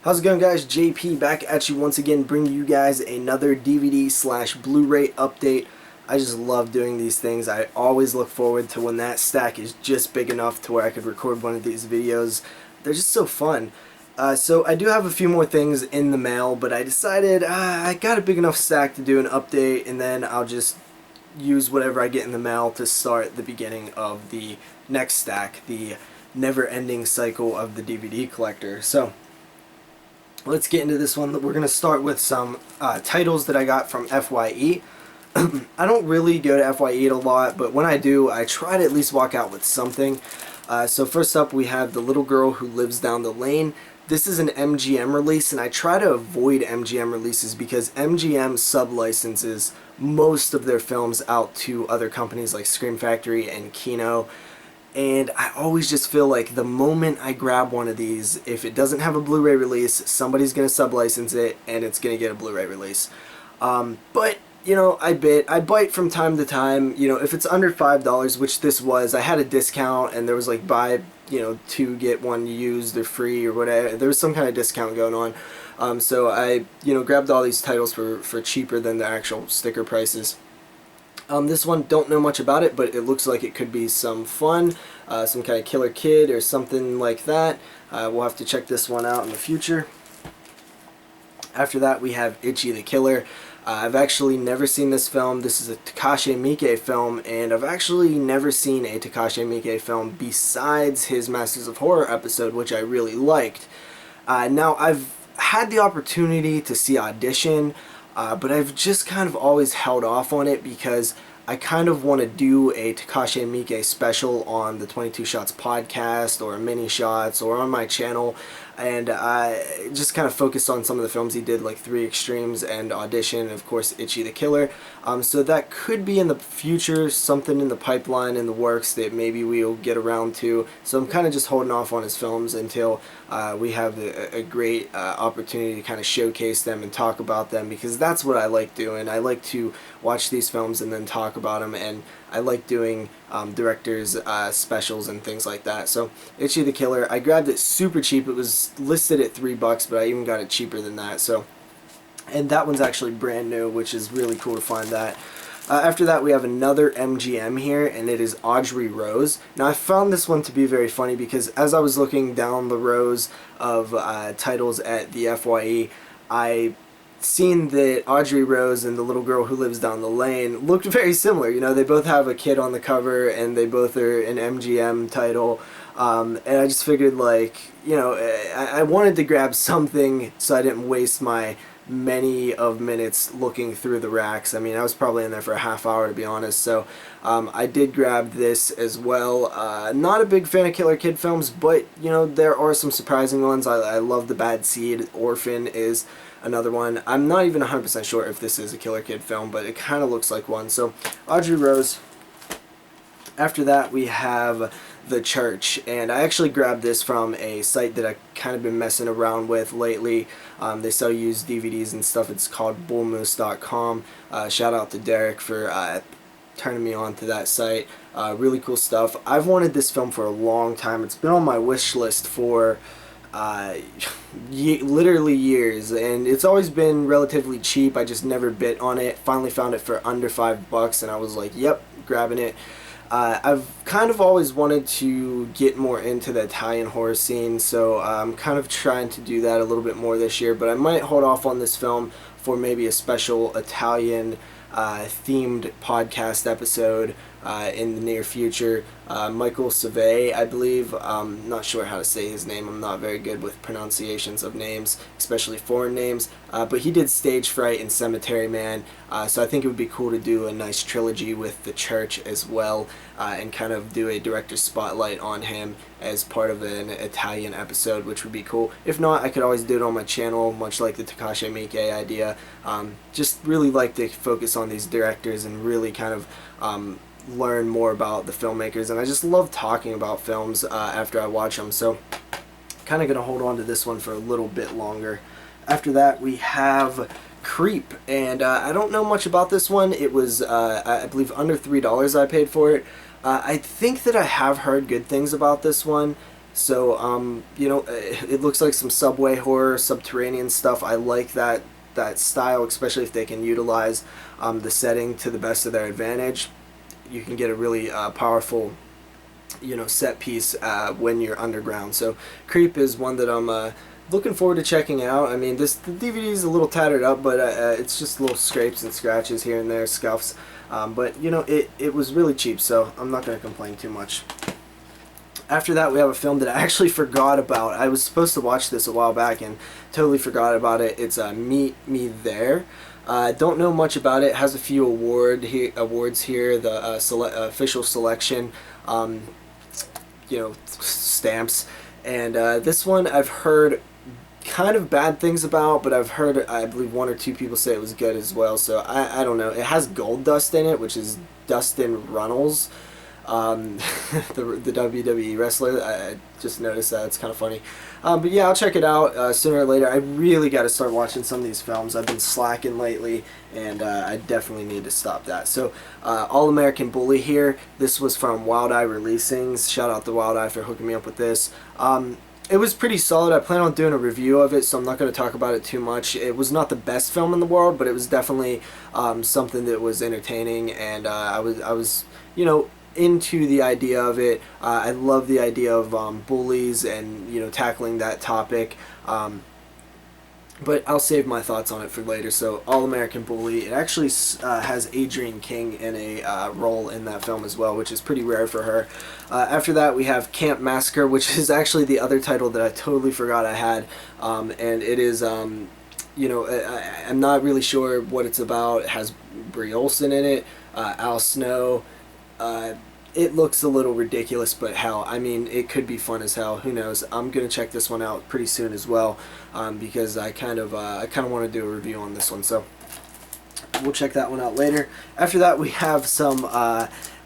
How's it going, guys? JP back at you once again, bringing you guys another DVD/Blu-ray update. I just love doing these things. I always look forward to when that stack is just big enough to where I could record one of these videos. They're just so fun. So I do have a few more things in the mail, but I decided I got a big enough stack to do an update, and then I'll just use whatever I get in the mail to start the beginning of the next stack, the never-ending cycle of the DVD collector. So let's get into this one. We're going to start with some titles that I got from FYE. I don't really go to FYE a lot, but when I do, I try to at least walk out with something. So first up, we have The Little Girl Who Lives Down the Lane. This is an MGM release, and I try to avoid MGM releases because MGM sub-licenses most of their films out to other companies like Scream Factory and Kino. And I always just feel like the moment I grab one of these, if it doesn't have a Blu-ray release, somebody's going to sub-license it, and it's going to get a Blu-ray release. But, you know, I bite from time to time. You know, if it's under $5, which this was, I had a discount, and there was like buy, you know, two get one used or free or whatever. There was some kind of discount going on. So I, you know, grabbed all these titles for cheaper than the actual sticker prices. This one, don't know much about it, but it looks like it could be some fun, some kind of killer kid or something like that. We'll have to check this one out in the future. After that, we have Ichi the Killer. I've actually never seen this film. This is a Takashi Miike film, and I've actually never seen a Takashi Miike film besides his Masters of Horror episode, which I really liked. Now, I've had the opportunity to see Audition, but I've just kind of always held off on it because I kind of want to do a Takashi Miike special on the 22 Shots podcast or Mini Shots or on my channel, and I just kind of focus on some of the films he did, like 3 Extremes and Audition, and of course Ichi the Killer. So that could be in the future, something in the pipeline, in the works that maybe we'll get around to. So I'm kind of just holding off on his films until we have a great opportunity to kind of showcase them and talk about them, because that's what I like doing. I like to watch these films and then talk about them, and I like doing directors specials and things like that. So Ichi the Killer, I grabbed it super cheap. It was listed at $3, but I even got it cheaper than that. So, and that one's actually brand new, which is really cool to find that. After that, we have another MGM here, and it is Audrey Rose. Now, I found this one to be very funny because as I was looking down the rows of titles at the FYE, I seen that Audrey Rose and The Little Girl Who Lives Down the Lane looked very similar. You know, they both have a kid on the cover, and they both are an MGM title. And I just figured, like, you know, I wanted to grab something so I didn't waste my many of minutes looking through the racks. I mean, I was probably in there for a half hour, to be honest. So I did grab this as well. Not a big fan of Killer Kid films, but, you know, there are some surprising ones. I love The Bad Seed. Orphan is another one. I'm not even 100% sure if this is a Killer Kid film, but it kind of looks like one. So Audrey Rose. After that, we have The Church, and I actually grabbed this from a site that I've kind of been messing around with lately. They sell used DVDs and stuff. It's called bullmoose.com. Shout out to Derek for turning me on to that site. Really cool stuff. I've wanted this film for a long time. It's been on my wish list for literally years, and it's always been relatively cheap. I just never bit on it. Finally found it for under $5, and I was like, yep, grabbing it. I've kind of always wanted to get more into the Italian horror scene, so I'm kind of trying to do that a little bit more this year, but I might hold off on this film for maybe a special Italian themed podcast episode in the near future. Michael Savay, I believe, not sure how to say his name. I'm not very good with pronunciations of names, especially foreign names, but he did Stage Fright and Cemetery Man, so I think it would be cool to do a nice trilogy with The Church as well, and kind of do a director's spotlight on him as part of an Italian episode, which would be cool. If not, I could always do it on my channel, much like the Takashi Miike idea. Just really like to focus on these directors and really kind of learn more about the filmmakers, and I just love talking about films after I watch them, so kind of going to hold on to this one for a little bit longer. After that, we have Creep, and I don't know much about this one. It was, I believe, under $3 I paid for it. I think that I have heard good things about this one, So you know, it looks like some subway horror, subterranean stuff. I like that style, especially if they can utilize the setting to the best of their advantage. You can get a really powerful, you know, set piece when you're underground. So Creep is one that I'm looking forward to checking out. I mean, the DVD is a little tattered up, but it's just little scrapes and scratches here and there, scuffs. But you know, it was really cheap, so I'm not going to complain too much. After that, we have a film that I actually forgot about. I was supposed to watch this a while back and totally forgot about it. It's Meet Me There. Don't know much about it. It has a few awards here. The official selection, you know, stamps. And this one I've heard kind of bad things about, but I've heard, I believe, one or two people say it was good as well. So I don't know. It has Gold Dust in it, which is Dustin Runnels. The WWE wrestler. I just noticed that. It's kind of funny. But yeah, I'll check it out sooner or later. I really got to start watching some of these films. I've been slacking lately, and I definitely need to stop that. So All American Bully here. This was from Wild Eye Releasings. Shout out to Wild Eye for hooking me up with this. It was pretty solid. I plan on doing a review of it, so I'm not going to talk about it too much. It was not the best film in the world, but it was definitely something that was entertaining, and I was, you know, into the idea of it. I love the idea of bullies and, you know, tackling that topic. But I'll save my thoughts on it for later. So All American Bully, it actually has Adrienne King in a role in that film as well, which is pretty rare for her. After that, we have Camp Massacre, which is actually the other title that I totally forgot I had. And it is, you know, I'm not really sure what it's about. It has Brie Olson in it, Al Snow. It looks a little ridiculous, but hell, I mean, it could be fun as hell. Who knows? I'm gonna check this one out pretty soon as well, because I kind of want to do a review on this one. So we'll check that one out later. After that, we have some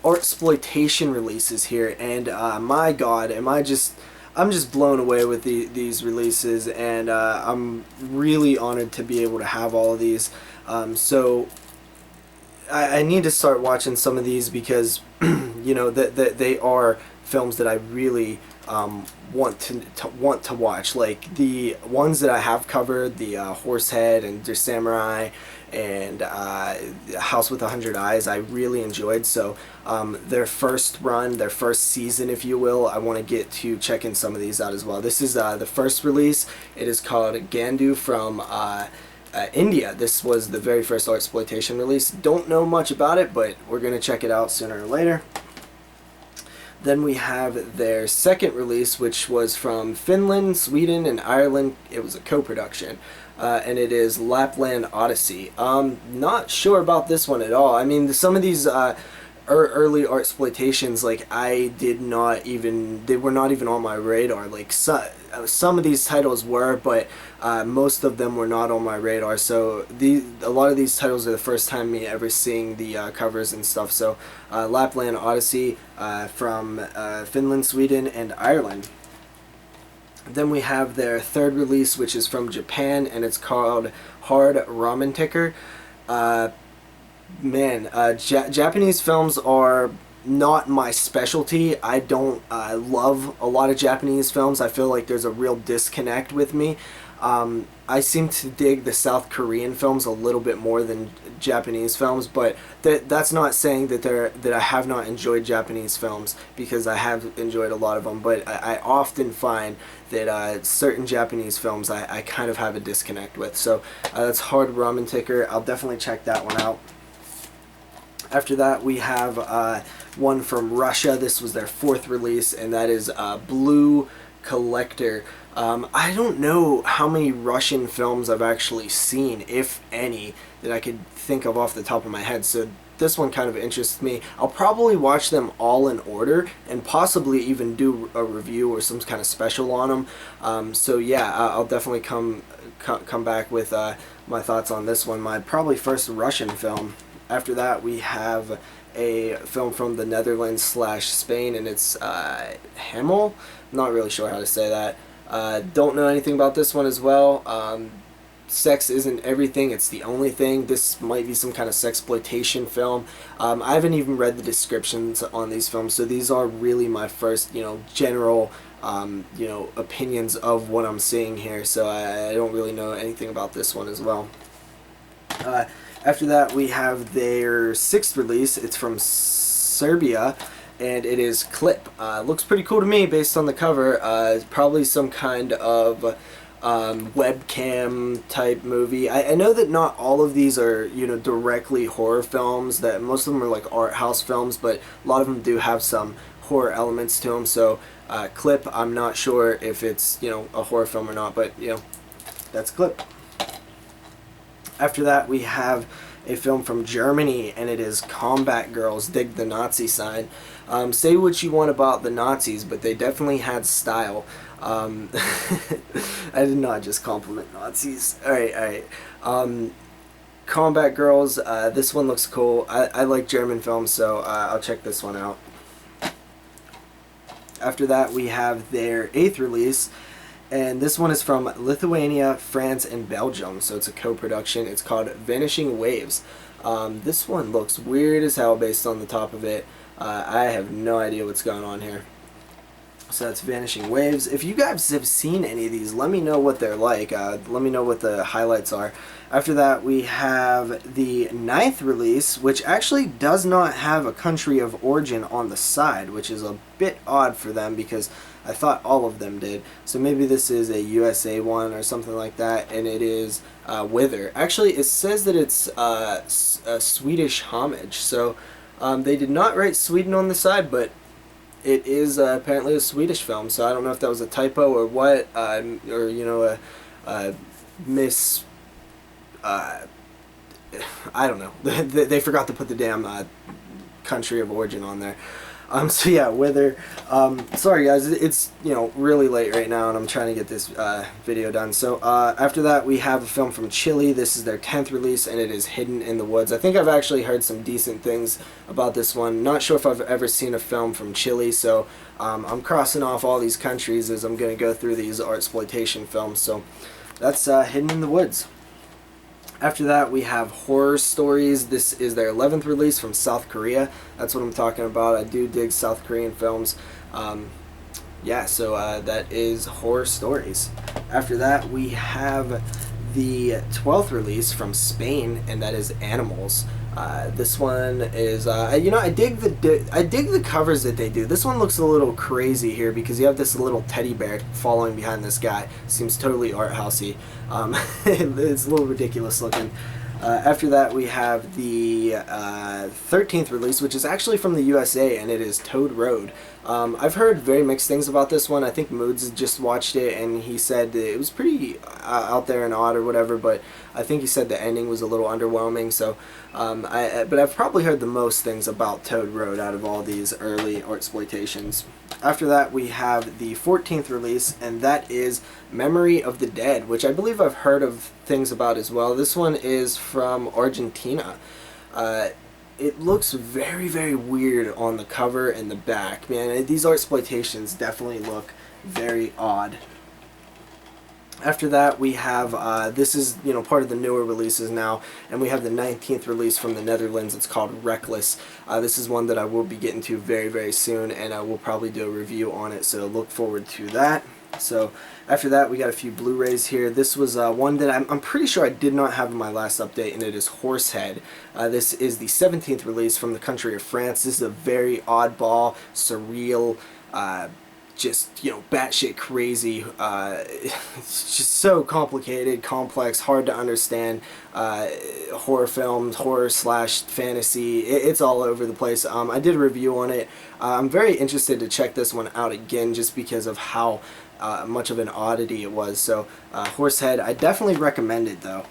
Exploitation releases here, and my God, I'm just blown away with these releases, and I'm really honored to be able to have all of these. So I need to start watching some of these because you know that they are films that I really want to watch. Like the ones that I have covered, the Horsehead and the Samurai and House with 100 Eyes, I really enjoyed. So their first run, their first season, if you will, I want to get to checking some of these out as well. This is the first release. It is called Gandu from India. This was the very first Exploitation release. Don't know much about it, but we're going to check it out sooner or later. Then we have their second release, which was from Finland, Sweden, and Ireland. It was a co-production, and it is Lapland Odyssey. Not sure about this one at all. I mean, some of these early Exploitations, like, they were not even on my radar. Like, some of these titles were, but most of them were not on my radar. So a lot of these titles are the first time me ever seeing the covers and stuff. So Lapland Odyssey from Finland, Sweden, and Ireland. Then we have their third release, which is from Japan, and it's called Hard Ramen Ticker. Man, Japanese films are not my specialty. I don't love a lot of Japanese films. I feel like there's a real disconnect with me. I seem to dig the South Korean films a little bit more than Japanese films, but that's not saying that I have not enjoyed Japanese films, because I have enjoyed a lot of them. But I often find that certain Japanese films I kind of have a disconnect with. So that's Hard Ramen Ticker. I'll definitely check that one out. After that, we have one from Russia. This was their fourth release, and that is Blue Collector. I don't know how many Russian films I've actually seen, if any, that I could think of off the top of my head. So this one kind of interests me. I'll probably watch them all in order and possibly even do a review or some kind of special on them. So yeah, I'll definitely come back with my thoughts on this one. My probably first Russian film. After that, we have a film from the Netherlands / Spain, and it's Hamel. Not really sure how to say that. Don't know anything about this one as well. Sex isn't everything, it's the only thing. This might be some kind of sexploitation film. I haven't even read the descriptions on these films, so these are really my first, you know, general you know, opinions of what I'm seeing here, so I don't really know anything about this one as well. After that, we have their 6th release. It's from Serbia, and it is Clip. Looks pretty cool to me based on the cover. Probably some kind of webcam type movie. I know that not all of these are, you know, directly horror films, that most of them are like art house films, but a lot of them do have some horror elements to them. So Clip, I'm not sure if it's, you know, a horror film or not, but, you know, that's Clip. After that, we have a film from Germany, and it is Combat Girls Dig the Nazi Sign. Say what you want about the Nazis, but they definitely had style. I did not just compliment Nazis. Alright. Combat Girls, this one looks cool. I like German films, so I'll check this one out. After that, we have their 8th release, and this one is from Lithuania, France, and Belgium, so it's a co-production. It's called Vanishing Waves. This one looks weird as hell based on the top of it. I have no idea what's going on here. So that's Vanishing Waves. If you guys have seen any of these, let me know what they're like. Let me know what the highlights are. After that, we have the 9th release, which actually does not have a country of origin on the side, which is a bit odd for them because I thought all of them did. So maybe this is a USA one or something like that, and it is Wither. Actually, it says that it's a Swedish homage. So they did not write Sweden on the side, but it is apparently a Swedish film, so I don't know if that was a typo or what, or, you know, a miss... I don't know. They forgot to put the damn country of origin on there. So yeah, Wither. Sorry guys, it's, you know, really late right now, and I'm trying to get this video done. So after that, we have a film from Chile. This is their 10th release, and it is Hidden in the Woods. I think I've actually heard some decent things about this one. Not sure if I've ever seen a film from Chile, so I'm crossing off all these countries as I'm going to go through these Artsploitation films. So that's Hidden in the Woods. After that, we have Horror Stories. This is their 11th release from South Korea. That's what I'm talking about. I do dig South Korean films. Yeah, so that is Horror Stories. After that, we have the 12th release from Spain, and that is Animals. This one is, you know, I dig the covers that they do. This one looks a little crazy here because you have this little teddy bear following behind this guy. Seems totally art housey. It's a little ridiculous looking. After that, we have the 13th release, which is actually from the USA, and it is Toad Road. I've heard very mixed things about this one. I think Moods just watched it, and he said it was pretty out there and odd or whatever, but I think he said the ending was a little underwhelming. So, but I've probably heard the most things about Toad Road out of all these early Artsploitations. After that, we have the 14th release, and that is Memory of the Dead, which I believe I've heard of things about as well. This one is from Argentina. It looks very, very weird on the cover and the back. Man, these Artsploitations definitely look very odd. After that, we have, this is, you know, part of the newer releases now, and we have the 19th release from the Netherlands. It's called Reckless. This is one that I will be getting to very, very soon, and I will probably do a review on it, so look forward to that. So after that, we got a few Blu-rays here. This was one that I'm pretty sure I did not have in my last update, and it is Horsehead. This is the 17th release from the country of France. This is a very oddball, surreal, just, you know, batshit crazy. It's just so complicated, complex, hard to understand. Horror films, horror slash fantasy. It's all over the place. I did a review on it. I'm very interested to check this one out again just because of how much of an oddity it was. So Horsehead, I definitely recommend it though.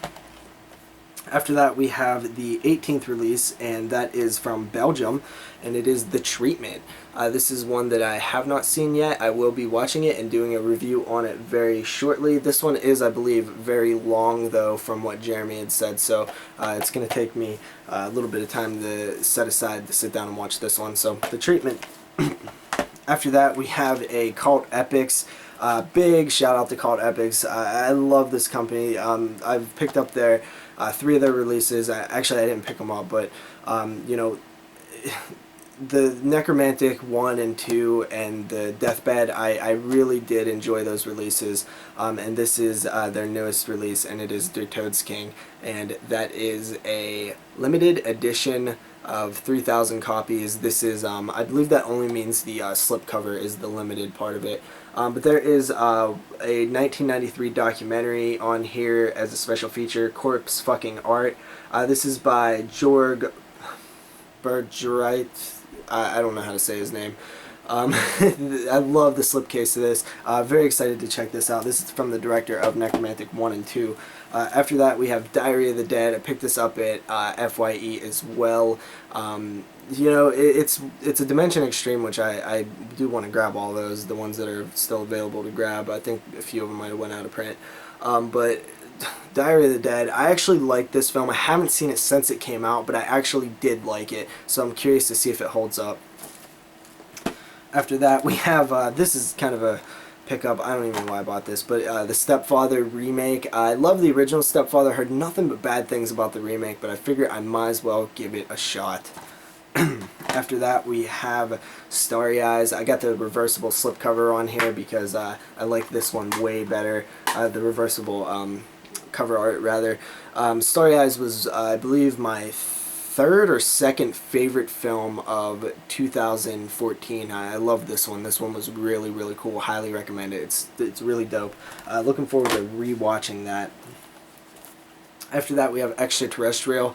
After that, we have the 18th release, and that is from Belgium, and it is The Treatment. This is one that I have not seen yet. I will be watching it and doing a review on it very shortly. This one is, I believe, very long, though, from what Jeremy had said, so it's going to take me a little bit of time to set aside to sit down and watch this one. So, The Treatment. After that, we have a Cult Epics. Big shout out to Cult Epics. I love this company. I've picked up their 3 of their releases. Actually, I didn't pick them up, but you know, the Necromantic 1 and 2 and the Deathbed, I really did enjoy those releases, and this is their newest release, and it is Der Toad's King, and that is a limited edition of 3,000 copies. This is, I believe that only means the slipcover is the limited part of it. But there is a 1993 documentary on here as a special feature, Corpse Fucking Art. This is by Jorg Bergerite. I don't know how to say his name. I love the slipcase of this. Very excited to check this out. This is from the director of Necromantic 1 and 2. After that, we have Diary of the Dead. I picked this up at FYE as well. You know, it's a Dimension Extreme, which I do want to grab all those, the ones that are still available to grab. I think a few of them might have went out of print. But Diary of the Dead, I actually like this film. I haven't seen it since it came out, but I actually did like it, so I'm curious to see if it holds up. After that, we have, this is kind of a pickup, I don't even know why I bought this, but the Stepfather remake. I love the original Stepfather, heard nothing but bad things about the remake, but I figure I might as well give it a shot. After that, we have Starry Eyes. I got the reversible slipcover on here because I like this one way better, the reversible cover art rather. Starry Eyes was, I believe, my third or second favorite film of 2014. I love this one. This one was really, really cool. Highly recommend it. It's really dope. Looking forward to rewatching that. After that, we have Extraterrestrial.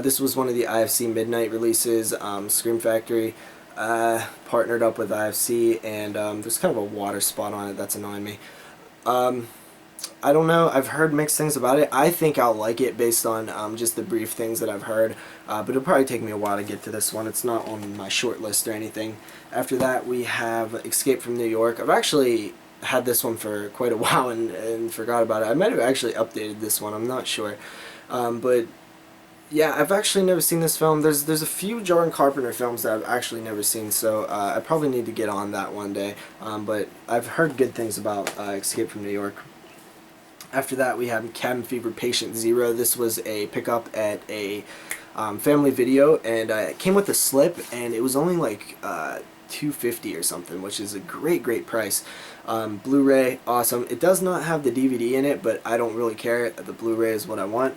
This was one of the IFC Midnight releases. Scream Factory partnered up with IFC, and there's kind of a water spot on it that's annoying me. I don't know, I've heard mixed things about it. I think I'll like it based on just the brief things that I've heard, but it'll probably take me a while to get to this one. It's not on my short list or anything. After that, we have Escape from New York. I've actually had this one for quite a while and forgot about it. I might have actually updated this one, I'm not sure. But yeah, I've actually never seen this film. There's a few John Carpenter films that I've actually never seen, so I probably need to get on that one day. But I've heard good things about Escape from New York. After that, we have Cabin Fever Patient Zero. This was a pickup at a Family Video, and it came with a slip, and it was only like $2.50 or something, which is a great price. Blu-ray, awesome. It does not have the DVD in it, but I don't really care. The Blu-ray is what I want.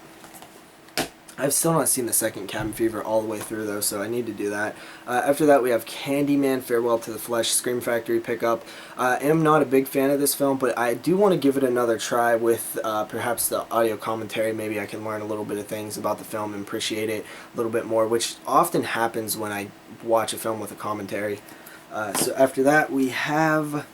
I've still not seen the second Cabin Fever all the way through, though, so I need to do that. After that, we have Candyman, Farewell to the Flesh, Scream Factory pickup. I am not a big fan of this film, but I do want to give it another try with perhaps the audio commentary. Maybe I can learn a little bit of things about the film and appreciate it a little bit more, which often happens when I watch a film with a commentary. So after that, we have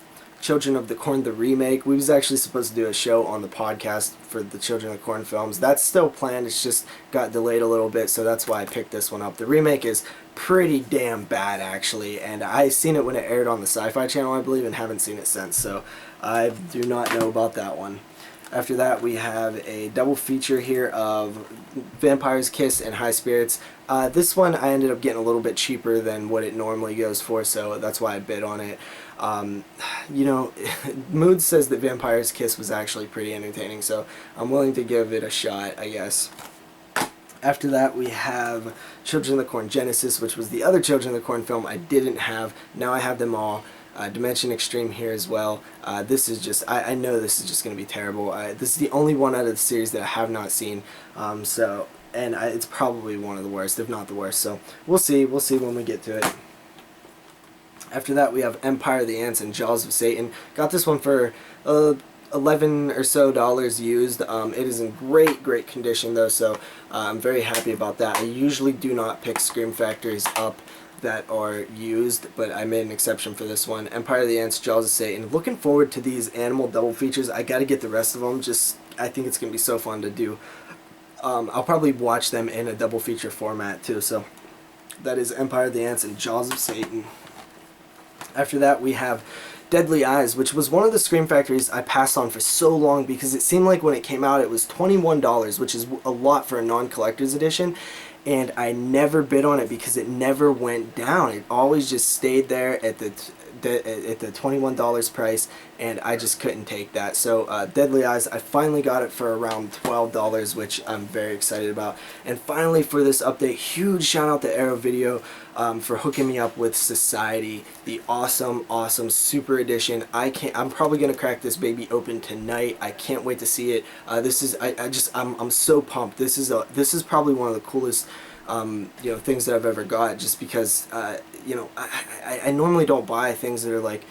Children of the Corn, the remake. We was actually supposed to do a show on the podcast for the Children of the Corn films. That's still planned. It's just got delayed a little bit, so that's why I picked this one up. The remake is pretty damn bad, actually, and I seen it when it aired on the Sci-Fi Channel, I believe, and haven't seen it since, so I do not know about that one. After that, we have a double feature here of Vampire's Kiss and High Spirits. This one I ended up getting a little bit cheaper than what it normally goes for, so that's why I bid on it. You know, Mood says that Vampire's Kiss was actually pretty entertaining, so I'm willing to give it a shot, I guess. After that, we have Children of the Corn Genesis, which was the other Children of the Corn film I didn't have. Now I have them all. Dimension Extreme here as well. This is just, I know this is just going to be terrible. This is the only one out of the series that I have not seen. It's probably one of the worst, if not the worst. So we'll see when we get to it. After that, we have Empire of the Ants and Jaws of Satan. Got this one for $11 or so used. It is in great condition though, so I'm very happy about that. I usually do not pick Scream Factories up that are used, but I made an exception for this one. Empire of the Ants, Jaws of Satan. Looking forward to these animal double features. I gotta get the rest of them. I think it's gonna be so fun to do. I'll probably watch them in a double feature format too. So that is Empire of the Ants and Jaws of Satan. After that, we have Deadly Eyes, which was one of the Scream Factories I passed on for so long because it seemed like when it came out it was $21, which is a lot for a non-collector's edition, and I never bid on it because it never went down. It always just stayed there at the at the $21 price, and I just couldn't take that. So Deadly Eyes, I finally got it for around $12, which I'm very excited about. And finally, for this update, huge shout out to Arrow Video for hooking me up with Society, the awesome super edition. I'm probably gonna crack this baby open tonight. I can't wait to see it. I'm so pumped. This is probably one of the coolest things that I've ever got, just because I normally don't buy things that are like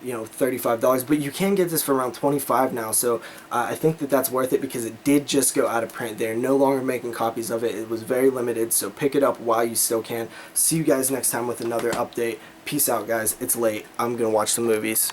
$35, but you can get this for around $25 now. So I think that that's worth it, because it did just go out of print. They're no longer making copies of it. It was very limited, so pick it up while you still can. See you guys next time with another update. Peace out, guys. It's late. I'm gonna watch some movies.